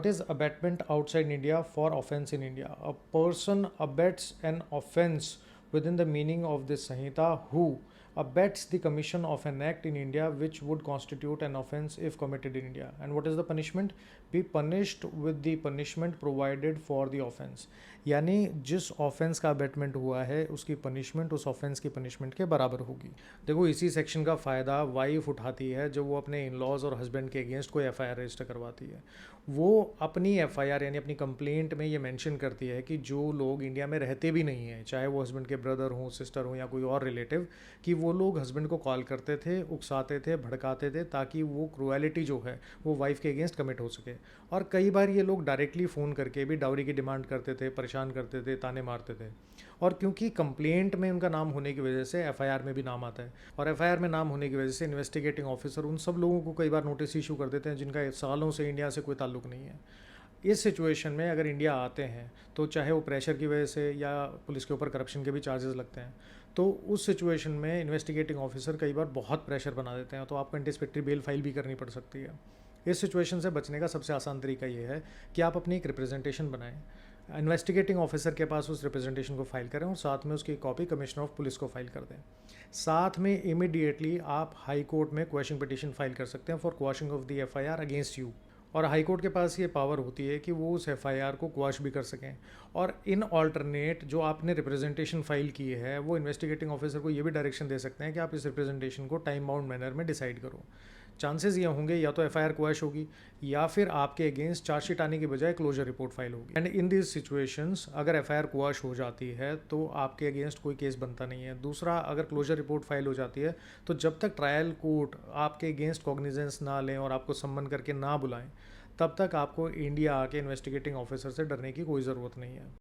What is abetment outside India for offense in India? A person abets an offense within the meaning of this Sanhita who abets the commission of an act in India which would constitute an offense if committed in India. And what is the punishment? Be punished with the punishment provided for the offense. यानी जिस offence का abetment हुआ है उसकी punishment उस offence की punishment के बराबर होगी। देखो इसी सेक्शन का फ़ायदा वाइफ उठाती है जब वो अपने इन लॉज और हस्बैंड के अगेंस्ट कोई एफआईआर रजिस्टर करवाती है। वो अपनी एफआईआर यानी अपनी कंप्लेंट में ये मेंशन करती है कि जो लोग इंडिया में रहते भी नहीं हैं, चाहे वो हस्बैंड के ब्रदर हों, सिस्टर हों या कोई और रिलेटिव, कि वो लोग हस्बैंड को कॉल करते थे, उकसाते थे, भड़काते थे ताकि वो क्रुएलिटी जो है वो वाइफ के अगेंस्ट कमिट हो सके। और कई बार ये लोग डायरेक्टली फ़ोन करके भी डाउरी की डिमांड करते थे, परेशान करते थे, ताने मारते थे। और क्योंकि कंप्लेंट में उनका नाम होने की वजह से एफआईआर में भी नाम आता है, और एफआईआर में नाम होने की वजह से इन्वेस्टिगेटिंग ऑफिसर उन सब लोगों को कई बार नोटिस इशू कर देते हैं जिनका सालों से इंडिया से कोई ताल्लुक नहीं है। इस सिचुएशन में अगर इंडिया आते हैं तो चाहे वो प्रेशर की वजह से या पुलिस के ऊपर करप्शन के भी चार्जेस लगते हैं, तो उस सिचुएशन में इन्वेस्टिगेटिंग ऑफिसर कई बार बहुत प्रेशर बना देते हैं, तो आपको एंटीसिपेटरी बेल फाइल भी करनी पड़ सकती है। इस सिचुएशन से बचने का सबसे आसान तरीका ये है कि आप अपनी एक रिप्रेजेंटेशन बनाएं, इन्वेस्टिगेटिंग ऑफिसर के पास उस रिप्रेजेंटेशन को फाइल करें और साथ में उसकी कॉपी कमिश्नर ऑफ पुलिस को फाइल कर दें। साथ में इमीडिएटली आप हाई कोर्ट में क्वेश्चन पिटीशन फाइल कर सकते हैं for quashing of the FIR against you, और हाई कोर्ट के पास ये पावर होती है कि वो उस एफआईआर को क्वाश भी कर सकें। और इन ऑल्टरनेट जो आपने रिप्रेजेंटेशन फाइल की है वो इन्वेस्टिगेटिंग ऑफिसर को ये भी डायरेक्शन दे सकते हैं कि आप इस रिप्रेजेंटेशन को टाइम बाउंड मैनर में डिसाइड करो। चांसेस ये होंगे या तो एफआईआर क्वाश होगी या फिर आपके अगेंस्ट चार्जशीट आने की बजाय क्लोजर रिपोर्ट फाइल होगी। एंड इन दिस सिचुएशंस अगर एफआईआर क्वाश हो जाती है तो आपके अगेंस्ट कोई केस बनता नहीं है। दूसरा, अगर क्लोजर रिपोर्ट फाइल हो जाती है तो जब तक ट्रायल कोर्ट आपके अगेंस्ट कॉग्निजेंस ना लें और आपको सम्मन करके ना बुलाएं, तब तक आपको इंडिया आके इन्वेस्टिगेटिंग ऑफिसर से डरने की कोई ज़रूरत नहीं है।